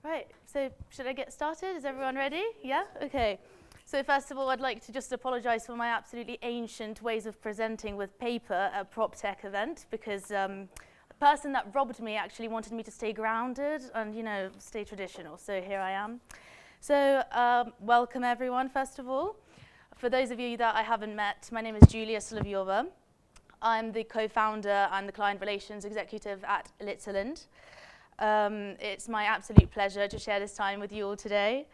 Right, so should I get started? Is everyone ready? Yeah? Okay. So first of all, I'd like to just apologize for my absolutely ancient ways of presenting with paper at a PropTech event, because the person that robbed me actually wanted me to stay grounded and, stay traditional. So here I am. So welcome everyone, first of all. For those of you that I haven't met, my name is Julia Solovyova. I'm the co-founder and the client relations executive at Litzeland. It's my absolute pleasure to share this time with you all today.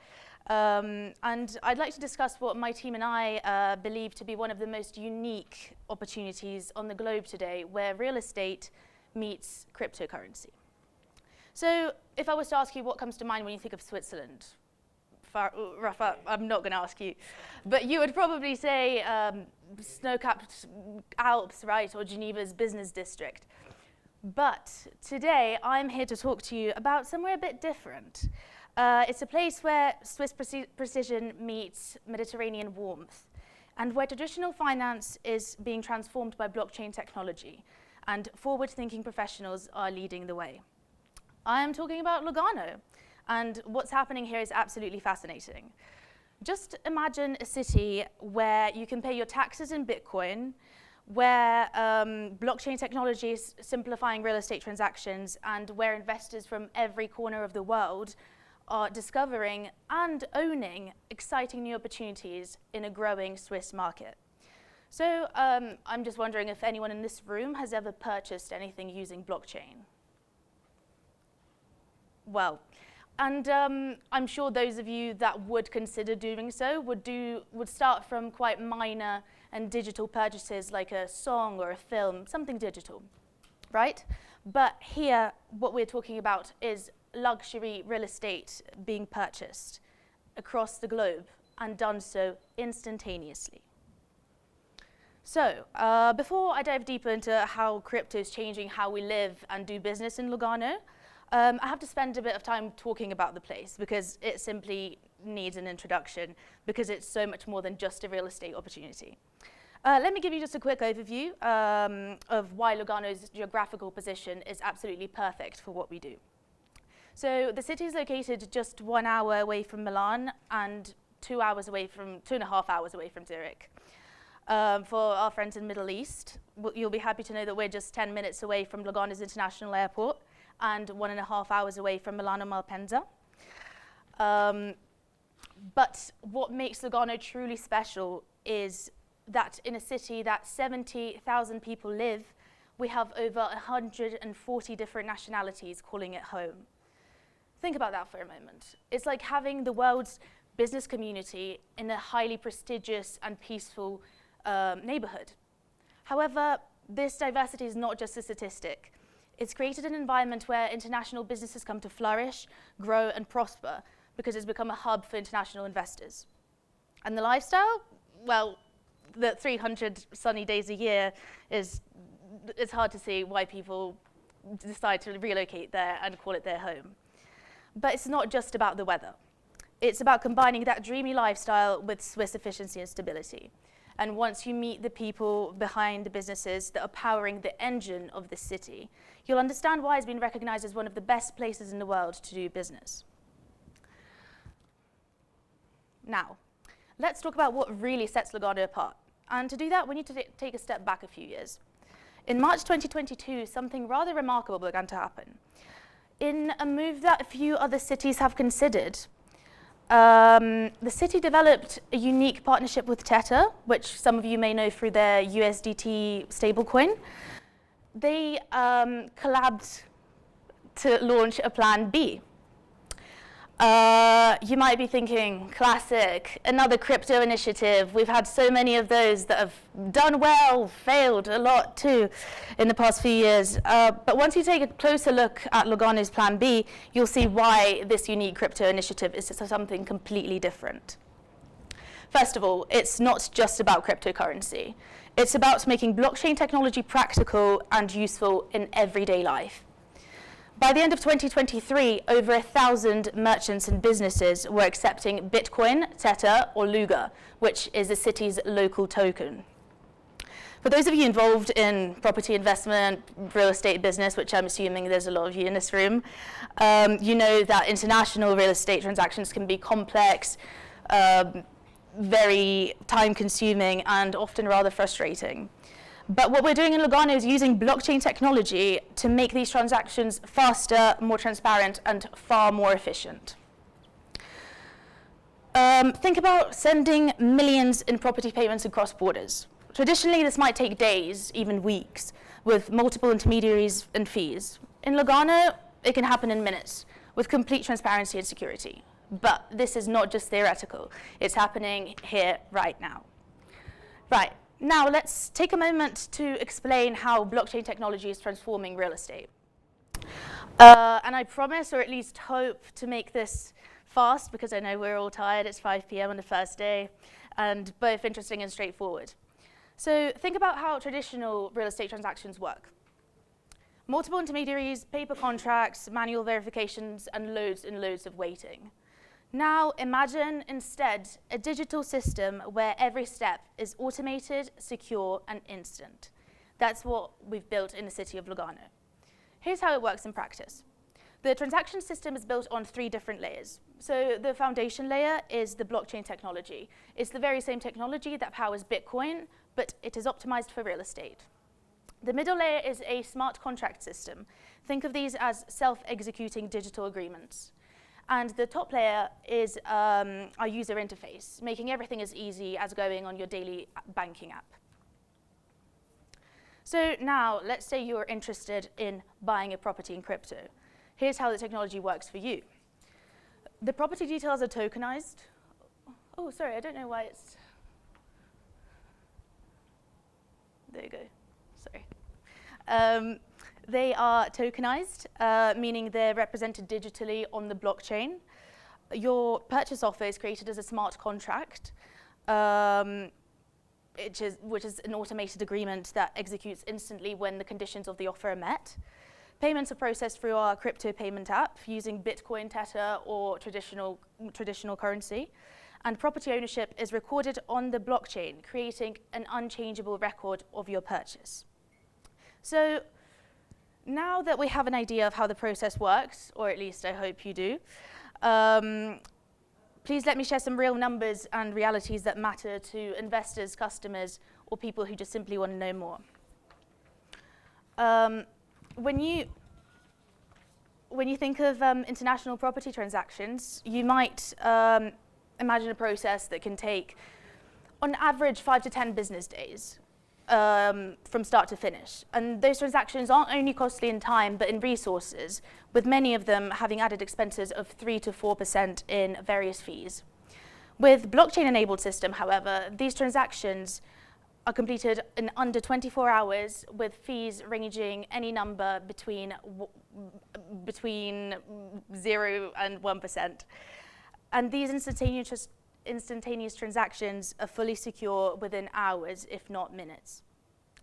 And I'd like to discuss what my team and I believe to be one of the most unique opportunities on the globe today, where real estate meets cryptocurrency. So if I was to ask you what comes to mind when you think of Switzerland, Rafa, I'm not going to ask you, but you would probably say snow-capped Alps, right, or Geneva's business district. But today, I'm here to talk to you about somewhere a bit different. It's a place where Swiss precision meets Mediterranean warmth, and where traditional finance is being transformed by blockchain technology, and forward-thinking professionals are leading the way. I am talking about Lugano, and what's happening here is absolutely fascinating. Just imagine a city where you can pay your taxes in Bitcoin, where blockchain technology is simplifying real estate transactions, and where investors from every corner of the world are discovering and owning exciting new opportunities in a growing Swiss market. So I'm just wondering if anyone in this room has ever purchased anything using blockchain. Well, and I'm sure those of you that would consider doing so would start from quite minor and digital purchases, like a song or a film, something digital, right? But here, what we're talking about is luxury real estate being purchased across the globe, and done so instantaneously. So before I dive deeper into how crypto is changing how we live and do business in Lugano, I have to spend a bit of time talking about the place, because it simply needs an introduction, because it's so much more than just a real estate opportunity. Let me give you just a quick overview of why Lugano's geographical position is absolutely perfect for what we do. So the city is located just 1 hour away from Milan and 2.5 hours away from Zurich. For our friends in the Middle East, you'll be happy to know that we're just 10 minutes away from Lugano's international airport and 1.5 hours away from Milano Malpensa. But what makes Lugano truly special is that in a city that 70,000 people live, we have over 140 different nationalities calling it home. Think about that for a moment. It's like having the world's business community in a highly prestigious and peaceful neighborhood. However, this diversity is not just a statistic. It's created an environment where international businesses come to flourish, grow, and prosper, because it's become a hub for international investors. And the lifestyle? Well, the 300 sunny days a year it's hard to see why people decide to relocate there and call it their home. But it's not just about the weather. It's about combining that dreamy lifestyle with Swiss efficiency and stability. And once you meet the people behind the businesses that are powering the engine of the city, you'll understand why it's been recognized as one of the best places in the world to do business. Now, let's talk about what really sets Lugano apart. And to do that, we need to take a step back a few years. In March 2022, something rather remarkable began to happen. In a move that a few other cities have considered, the city developed a unique partnership with Tether, which some of you may know through their USDT stablecoin. They collabed to launch a plan B. You might be thinking, classic, another crypto initiative. We've had so many of those that have done well, failed a lot too in the past few years. But once you take a closer look at Lugano's plan B, you'll see why this unique crypto initiative is something completely different. First of all, it's not just about cryptocurrency. It's about making blockchain technology practical and useful in everyday life. By the end of 2023, over 1,000 merchants and businesses were accepting Bitcoin, Tether, or Luga, which is the city's local token. For those of you involved in property investment, real estate business, which I'm assuming there's a lot of you in this room, you know that international real estate transactions can be complex, very time-consuming, and often rather frustrating. But what we're doing in Lugano is using blockchain technology to make these transactions faster, more transparent, and far more efficient. Think about sending millions in property payments across borders. Traditionally, this might take days, even weeks, with multiple intermediaries and fees. In Lugano, it can happen in minutes, with complete transparency and security. But this is not just theoretical. It's happening here, right now. Right, now let's take a moment to explain how blockchain technology is transforming real estate. And I promise, or at least hope, to make this fast, because I know we're all tired. It's 5 p.m. on the first day, and both interesting and straightforward. So think about how traditional real estate transactions work. Multiple intermediaries, paper contracts, manual verifications, and loads of waiting. Now imagine instead a digital system where every step is automated, secure, and instant. That's what we've built in the city of Lugano. Here's how it works in practice. The transaction system is built on 3 different layers. So the foundation layer is the blockchain technology. It's the very same technology that powers Bitcoin, but it is optimized for real estate. The middle layer is a smart contract system. Think of these as self-executing digital agreements. And the top layer is our user interface, making everything as easy as going on your daily banking app. So now, let's say you're interested in buying a property in crypto. Here's how the technology works for you. The property details are tokenized. Oh, sorry, I don't know why it's... There you go, sorry. They are tokenized, meaning they're represented digitally on the blockchain. Your purchase offer is created as a smart contract, which is an automated agreement that executes instantly when the conditions of the offer are met. Payments are processed through our crypto payment app using Bitcoin, Tether, or traditional currency. And property ownership is recorded on the blockchain, creating an unchangeable record of your purchase. So now that we have an idea of how the process works, or at least I hope you do, please let me share some real numbers and realities that matter to investors, customers, or people who just simply want to know more. When you think of international property transactions, you might imagine a process that can take, on average, 5 to 10 business days from start to finish. And those transactions aren't only costly in time, but in resources, with many of them having added expenses of 3 to 4% in various fees. With blockchain-enabled system, however, these transactions are completed in under 24 hours, with fees ranging any number between 0 and 1%. And these instantaneous transactions are fully secure within hours, if not minutes.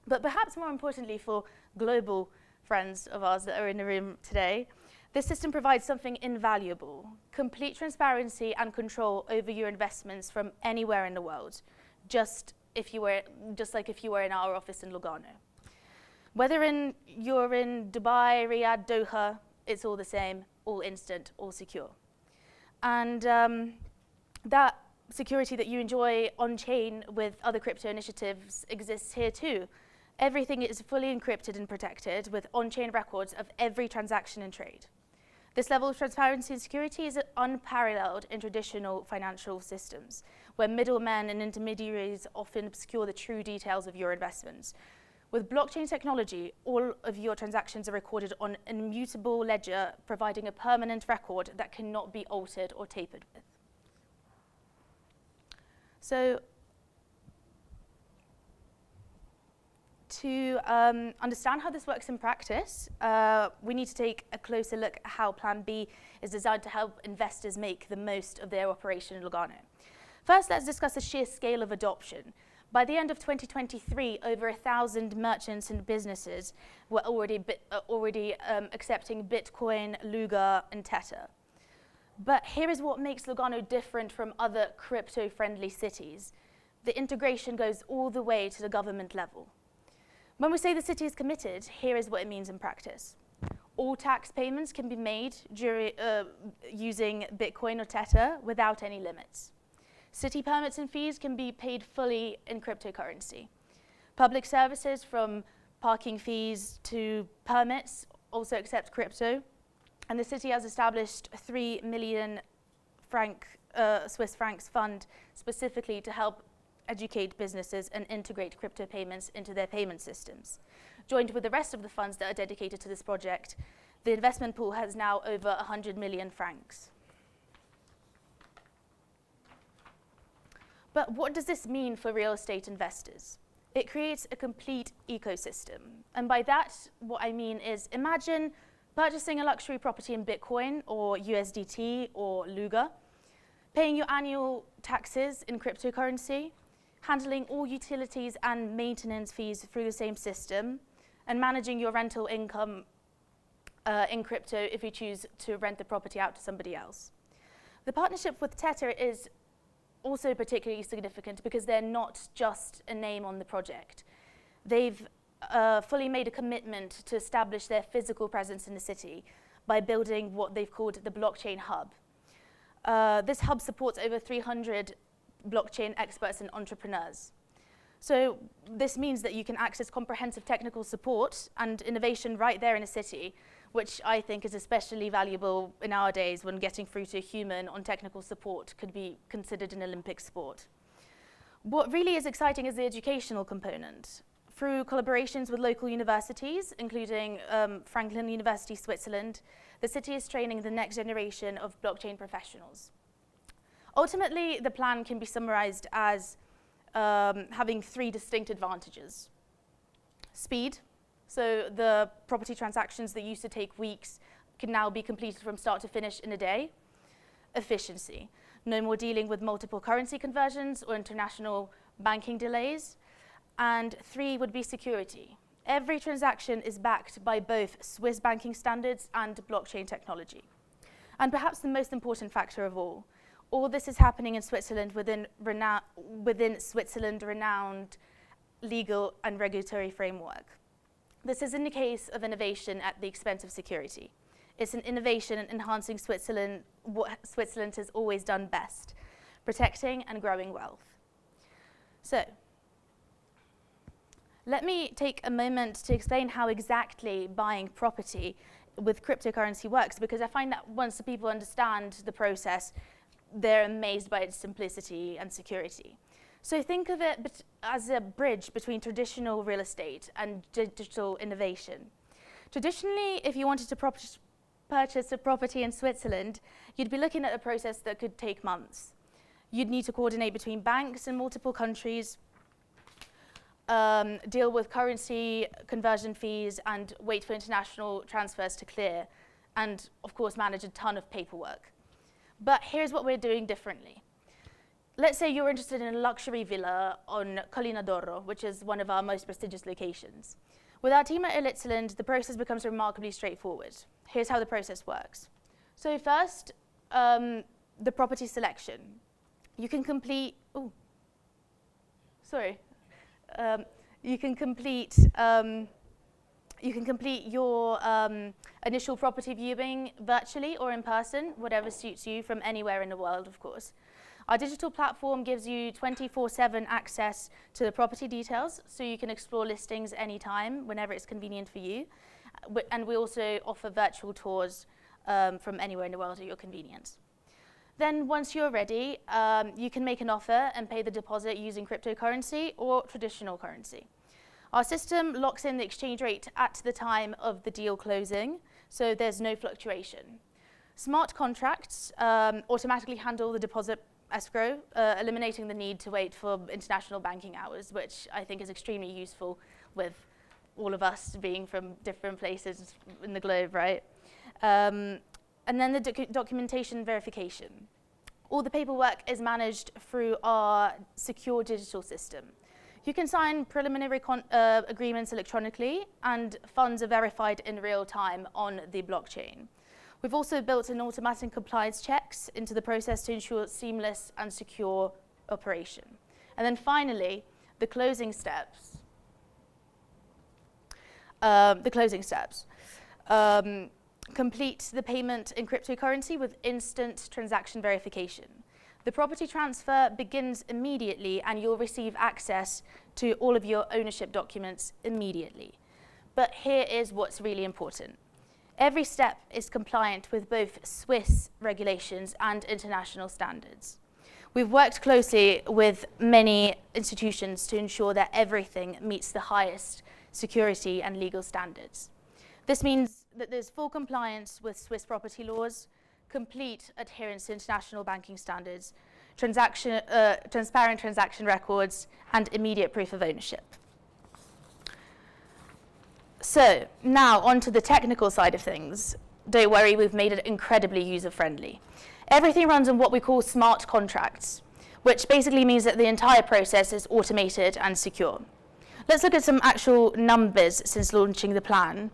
But perhaps more importantly for global friends of ours that are in the room today, this system provides something invaluable: complete transparency and control over your investments from anywhere in the world, just like if you were in our office in Lugano. Whether you're in Dubai, Riyadh, Doha, it's all the same, all instant, all secure. And that security that you enjoy on-chain with other crypto initiatives exists here too. Everything is fully encrypted and protected with on-chain records of every transaction and trade. This level of transparency and security is unparalleled in traditional financial systems, where middlemen and intermediaries often obscure the true details of your investments. With blockchain technology, all of your transactions are recorded on an immutable ledger, providing a permanent record that cannot be altered or tampered with. So, to understand how this works in practice, we need to take a closer look at how Plan B is designed to help investors make the most of their operation in Lugano. First, let's discuss the sheer scale of adoption. By the end of 2023, over 1,000 merchants and businesses were already accepting Bitcoin, Luga, and Tether. But here is what makes Lugano different from other crypto-friendly cities. The integration goes all the way to the government level. When we say the city is committed, here is what it means in practice. All tax payments can be made using Bitcoin or Tether without any limits. City permits and fees can be paid fully in cryptocurrency. Public services, from parking fees to permits, also accept crypto. And the city has established a 3 million Swiss francs fund specifically to help educate businesses and integrate crypto payments into their payment systems. Joined with the rest of the funds that are dedicated to this project, the investment pool has now over 100 million francs. But what does this mean for real estate investors? It creates a complete ecosystem. And by that, what I mean is, imagine purchasing a luxury property in Bitcoin or USDT or Luga, paying your annual taxes in cryptocurrency, handling all utilities and maintenance fees through the same system, and managing your rental income in crypto if you choose to rent the property out to somebody else. The partnership with Tether is also particularly significant because they're not just a name on the project. They've fully made a commitment to establish their physical presence in the city by building what they've called the blockchain hub. This hub supports over 300 blockchain experts and entrepreneurs. So this means that you can access comprehensive technical support and innovation right there in a city, which I think is especially valuable in our days when getting through to a human on technical support could be considered an Olympic sport. What really is exciting is the educational component. Through collaborations with local universities, including Franklin University, Switzerland, the city is training the next generation of blockchain professionals. Ultimately, the plan can be summarized as having 3 distinct advantages. Speed, so the property transactions that used to take weeks can now be completed from start to finish in a day. Efficiency, no more dealing with multiple currency conversions or international banking delays. And 3 would be security. Every transaction is backed by both Swiss banking standards and blockchain technology. And perhaps the most important factor of all this is happening in Switzerland within Switzerland's renowned legal and regulatory framework. This isn't a case of innovation at the expense of security. It's an innovation in enhancing Switzerland, what Switzerland has always done best, protecting and growing wealth. So, let me take a moment to explain how exactly buying property with cryptocurrency works, because I find that once the people understand the process, they're amazed by its simplicity and security. So think of it as a bridge between traditional real estate and digital innovation. Traditionally, if you wanted to purchase a property in Switzerland, you'd be looking at a process that could take months. You'd need to coordinate between banks in multiple countries, deal with currency conversion fees, and wait for international transfers to clear, and of course manage a ton of paperwork. But here's what we're doing differently. Let's say you're interested in a luxury villa on Collina d'Oro, which is one of our most prestigious locations. With our team at Elitzland, the process becomes remarkably straightforward. Here's how the process works. So first, the property selection. You can complete, you can complete your initial property viewing virtually or in person, whatever suits you, from anywhere in the world, of course. Our digital platform gives you 24/7 access to the property details, so you can explore listings anytime, whenever it's convenient for you. And we also offer virtual tours from anywhere in the world at your convenience. Then once you're ready, you can make an offer and pay the deposit using cryptocurrency or traditional currency. Our system locks in the exchange rate at the time of the deal closing, so there's no fluctuation. Smart contracts automatically handle the deposit escrow, eliminating the need to wait for international banking hours, which I think is extremely useful with all of us being from different places in the globe, right? And then the documentation verification. All the paperwork is managed through our secure digital system. You can sign preliminary agreements electronically, and funds are verified in real time on the blockchain. We've also built an automatic compliance checks into the process to ensure seamless and secure operation. And then finally, the closing steps. the closing steps. Complete the payment in cryptocurrency with instant transaction verification. The property transfer begins immediately and you'll receive access to all of your ownership documents immediately. But here is what's really important. Every step is compliant with both Swiss regulations and international standards. We've worked closely with many institutions to ensure that everything meets the highest security and legal standards. This means that there's full compliance with Swiss property laws, complete adherence to international banking standards, transparent transaction records, and immediate proof of ownership. So now on to the technical side of things. Don't worry, we've made it incredibly user-friendly. Everything runs on what we call smart contracts, which basically means that the entire process is automated and secure. Let's look at some actual numbers since launching the plan.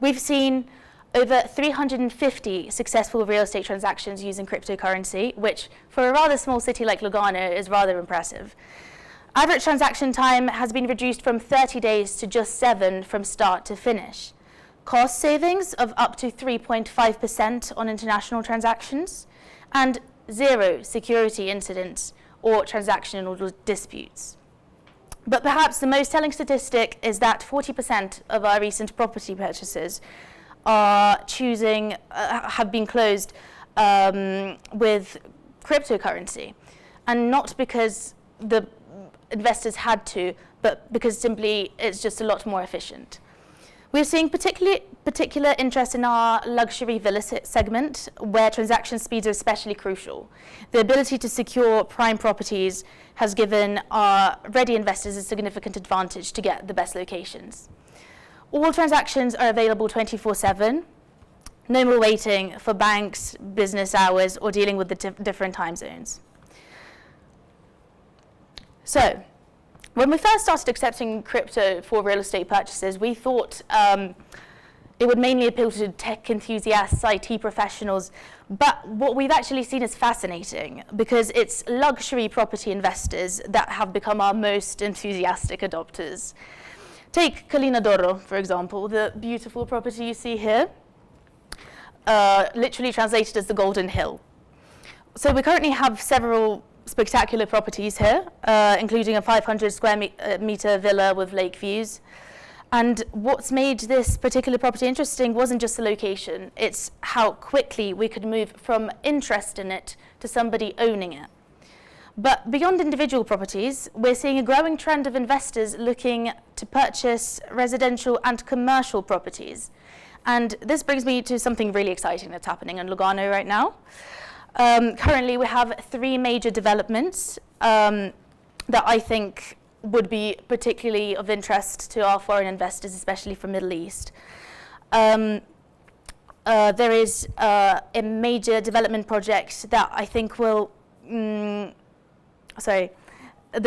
We've seen over 350 successful real estate transactions using cryptocurrency, which for a rather small city like Lugano is rather impressive. Average transaction time has been reduced from 30 days to just 7 from start to finish. Cost savings of up to 3.5% on international transactions, and 0 security incidents or transactional disputes. But perhaps the most telling statistic is that 40% of our recent property purchases have been closed with cryptocurrency, and not because the investors had to, but because simply it's just a lot more efficient. We're seeing particular interest in our luxury villa segment, where transaction speeds are especially crucial. The ability to secure prime properties has given our ready investors a significant advantage to get the best locations. All transactions are available 24/7. No more waiting for banks, business hours, or dealing with the different time zones. So, when we first started accepting crypto for real estate purchases, we thought it would mainly appeal to tech enthusiasts, IT professionals, but what we've actually seen is fascinating because it's luxury property investors that have become our most enthusiastic adopters. Take Colina d'Oro, for example, the beautiful property you see here, literally translated as the Golden Hill. So we currently have several spectacular properties here, including a 500 square meter villa with lake views. And what's made this particular property interesting wasn't just the location, it's how quickly we could move from interest in it to somebody owning it. But beyond individual properties, we're seeing a growing trend of investors looking to purchase residential and commercial properties. And this brings me to something really exciting that's happening in Lugano right now. Currently, we have 3 major developments that I think would be particularly of interest to our foreign investors, especially from Middle East. There is a major development project that I think will, the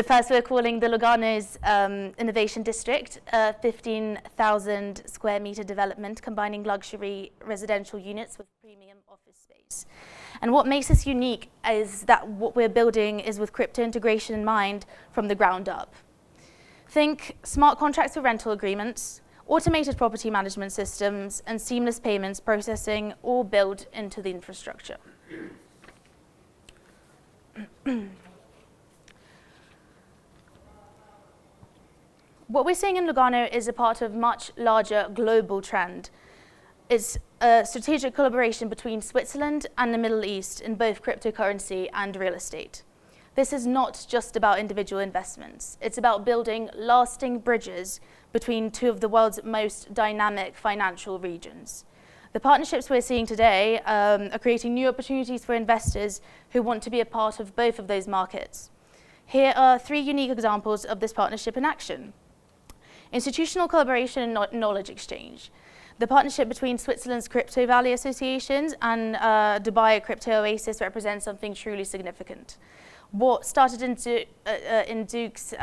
first we're calling the Lugano's Innovation District, a 15,000 square meter development combining luxury residential units with premium office space. And what makes this unique is that what we're building is with crypto integration in mind from the ground up. Think smart contracts for rental agreements, automated property management systems, and seamless payments processing all built into the infrastructure. What we're seeing in Lugano is a part of a much larger global trend. It's a strategic collaboration between Switzerland and the Middle East in both cryptocurrency and real estate. This is not just about individual investments. It's about building lasting bridges between 2 of the world's most dynamic financial regions. The partnerships we're seeing today are creating new opportunities for investors who want to be a part of both of those markets. Here are 3 unique examples of this partnership in action. Institutional collaboration and knowledge exchange. The partnership between Switzerland's Crypto Valley Associations and Dubai Crypto Oasis represents something truly significant. What started in Duke's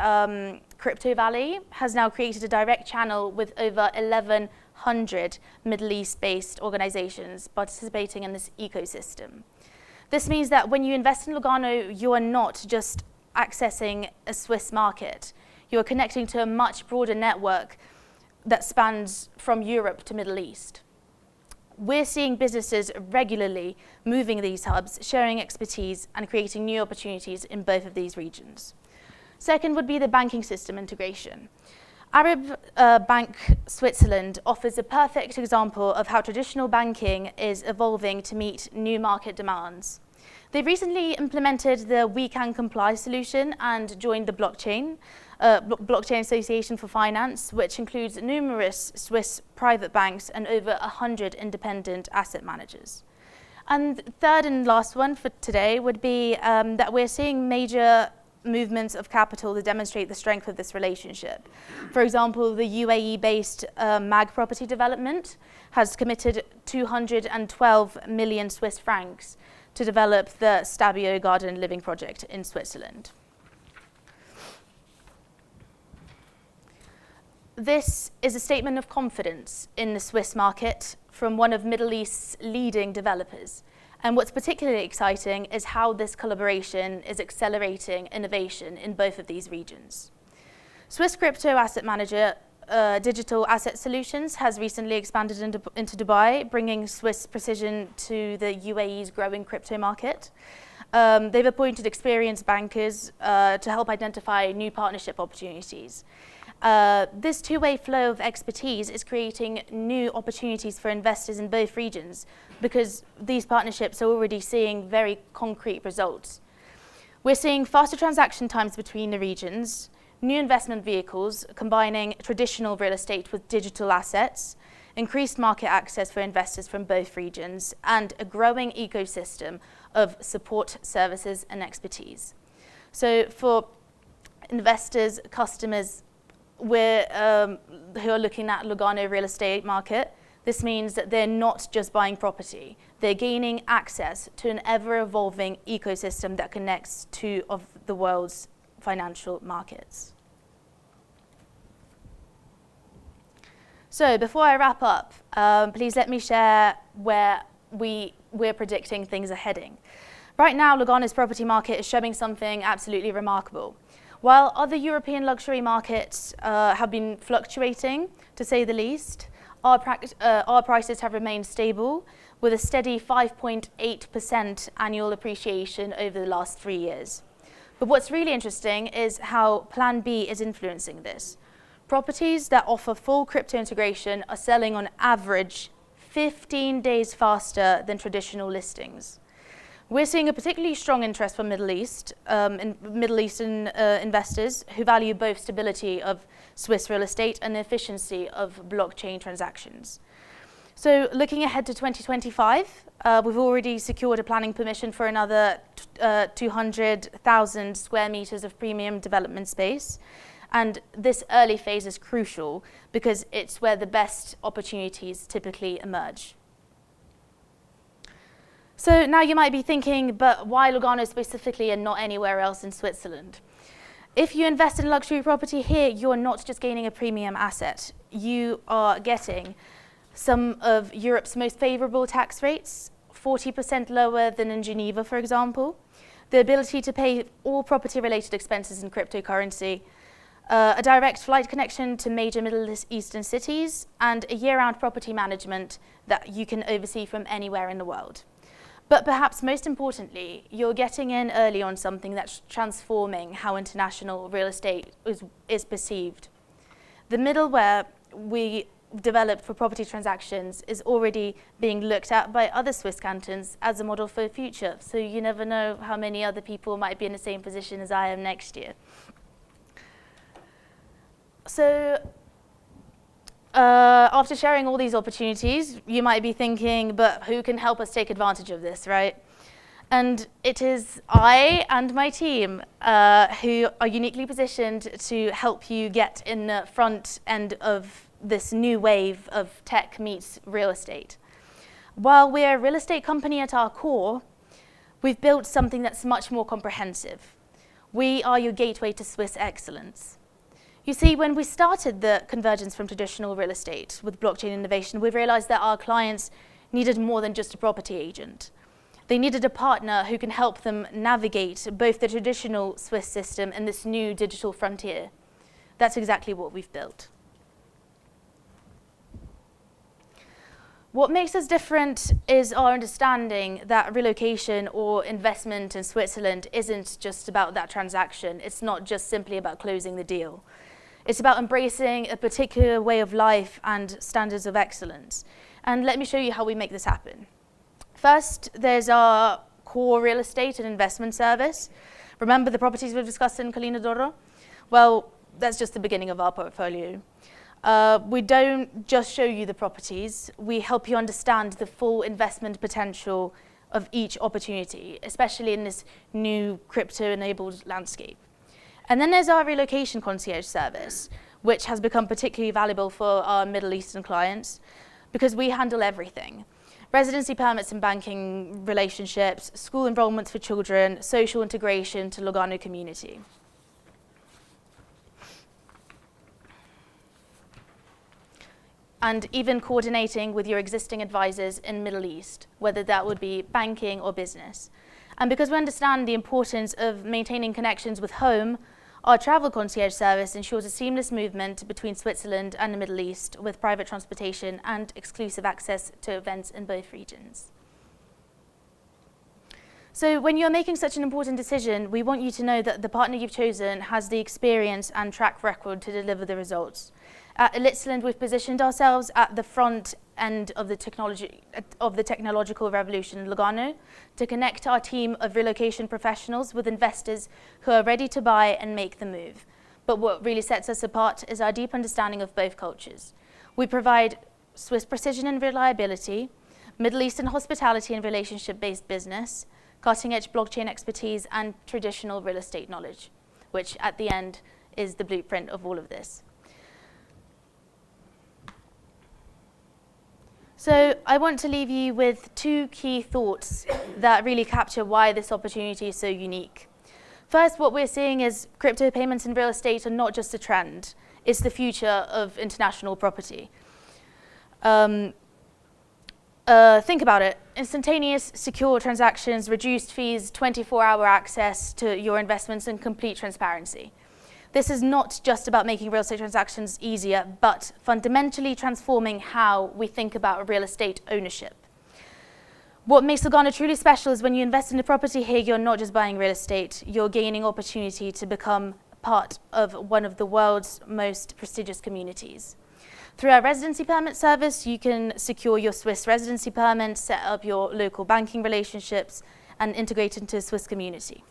Crypto Valley has now created a direct channel with over 1,100 Middle East-based organizations participating in this ecosystem. This means that when you invest in Lugano, you are not just accessing a Swiss market. who are connecting to a much broader network that spans from Europe to Middle East. We're seeing businesses regularly moving these hubs, sharing expertise, and creating new opportunities in both of these regions. Second would be the banking system integration. Arab Bank Switzerland offers a perfect example of how traditional banking is evolving to meet new market demands. They recently implemented the We Can Comply solution and joined the Blockchain Association for Finance, which includes numerous Swiss private banks and over 100 independent asset managers. And third and last one for today would be that we're seeing major movements of capital to demonstrate the strength of this relationship. For example, the UAE-based MAG Property Development has committed 212 million Swiss francs to develop the Stabio Garden Living project in Switzerland. This is a statement of confidence in the Swiss market from one of Middle East's leading developers. And what's particularly exciting is how this collaboration is accelerating innovation in both of these regions. Swiss crypto asset manager Digital Asset Solutions has recently expanded into Dubai, bringing Swiss precision to the UAE's growing crypto market. They've appointed experienced bankers to help identify new partnership opportunities. This two-way flow of expertise is creating new opportunities for investors in both regions because these partnerships are already seeing very concrete results. We're seeing faster transaction times between the regions, new investment vehicles combining traditional real estate with digital assets, increased market access for investors from both regions, and a growing ecosystem of support services and expertise. So for investors, customers, who are looking at Lugano real estate market, this means that they're not just buying property, they're gaining access to an ever-evolving ecosystem that connects two of the world's financial markets. So before I wrap up, please let me share where we're predicting things are heading. Right now, Lugano's property market is showing something absolutely remarkable. While other European luxury markets have been fluctuating, to say the least, our prices have remained stable with a steady 5.8% annual appreciation over the last 3 years. But what's really interesting is how Plan B is influencing this. Properties that offer full crypto integration are selling on average 15 days faster than traditional listings. We're seeing a particularly strong interest from Middle Eastern investors who value both stability of Swiss real estate and the efficiency of blockchain transactions. So looking ahead to 2025, we've already secured a planning permission for another 200,000 square meters of premium development space. And this early phase is crucial because it's where the best opportunities typically emerge. So now you might be thinking, but why Lugano specifically and not anywhere else in Switzerland? If you invest in luxury property here, you're not just gaining a premium asset. You are getting some of Europe's most favorable tax rates, 40% lower than in Geneva, for example, the ability to pay all property-related expenses in cryptocurrency, a direct flight connection to major Middle Eastern cities, and a year-round property management that you can oversee from anywhere in the world. But perhaps most importantly, you're getting in early on something that's transforming how international real estate is perceived. The middleware we developed for property transactions is already being looked at by other Swiss cantons as a model for the future. So you never know how many other people might be in the same position as I am next year. So after sharing all these opportunities, you might be thinking, but who can help us take advantage of this, right? And it is I and my team who are uniquely positioned to help you get in the front end of this new wave of tech meets real estate. While we're a real estate company at our core, we've built something that's much more comprehensive. We are your gateway to Swiss excellence. You see, when we started the convergence from traditional real estate with blockchain innovation, we realized that our clients needed more than just a property agent. They needed a partner who can help them navigate both the traditional Swiss system and this new digital frontier. That's exactly what we've built. What makes us different is our understanding that relocation or investment in Switzerland isn't just about that transaction. It's not just simply about closing the deal. It's about embracing a particular way of life and standards of excellence. And let me show you how we make this happen. First, there's our core real estate and investment service. Remember the properties we've discussed in Colina d'Oro? Well, that's just the beginning of our portfolio. We don't just show you the properties, we help you understand the full investment potential of each opportunity, especially in this new crypto-enabled landscape. And then there's our relocation concierge service, which has become particularly valuable for our Middle Eastern clients because we handle everything. Residency permits and banking relationships, school enrollments for children, social integration to Lugano community. And even coordinating with your existing advisors in Middle East, whether that would be banking or business. And because we understand the importance of maintaining connections with home, our travel concierge service ensures a seamless movement between Switzerland and the Middle East with private transportation and exclusive access to events in both regions. So when you're making such an important decision, we want you to know that the partner you've chosen has the experience and track record to deliver the results. At Elitzland, we've positioned ourselves at the front end of the technological revolution in Lugano to connect our team of relocation professionals with investors who are ready to buy and make the move. But what really sets us apart is our deep understanding of both cultures. We provide Swiss precision and reliability, Middle Eastern hospitality and relationship-based business, cutting-edge blockchain expertise, and traditional real estate knowledge, which at the end is the blueprint of all of this. So I want to leave you with two key thoughts that really capture why this opportunity is so unique. First, what we're seeing is crypto payments in real estate are not just a trend, it's the future of international property. Think about it. Instantaneous, secure transactions, reduced fees, 24-hour access to your investments, and complete transparency. This is not just about making real estate transactions easier, but fundamentally transforming how we think about real estate ownership. What makes Lugano truly special is when you invest in a property here, you're not just buying real estate, you're gaining opportunity to become part of one of the world's most prestigious communities. Through our residency permit service, you can secure your Swiss residency permit, set up your local banking relationships, and integrate into a Swiss community.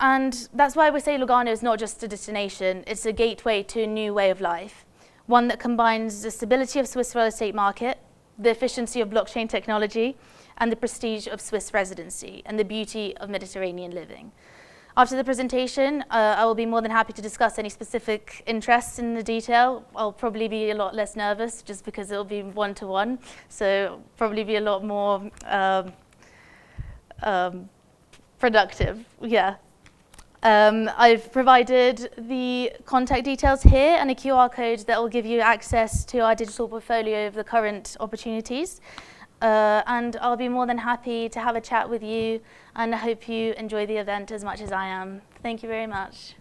And that's why we say Lugano is not just a destination, it's a gateway to a new way of life. One that combines the stability of Swiss real estate market, the efficiency of blockchain technology, and the prestige of Swiss residency, and the beauty of Mediterranean living. After the presentation, I will be more than happy to discuss any specific interests in the detail. I'll probably be a lot less nervous just because it'll be one-to-one, so probably be a lot more productive, yeah. I've provided the contact details here and a QR code that will give you access to our digital portfolio of the current opportunities. And I'll be more than happy to have a chat with you, and I hope you enjoy the event as much as I am. Thank you very much.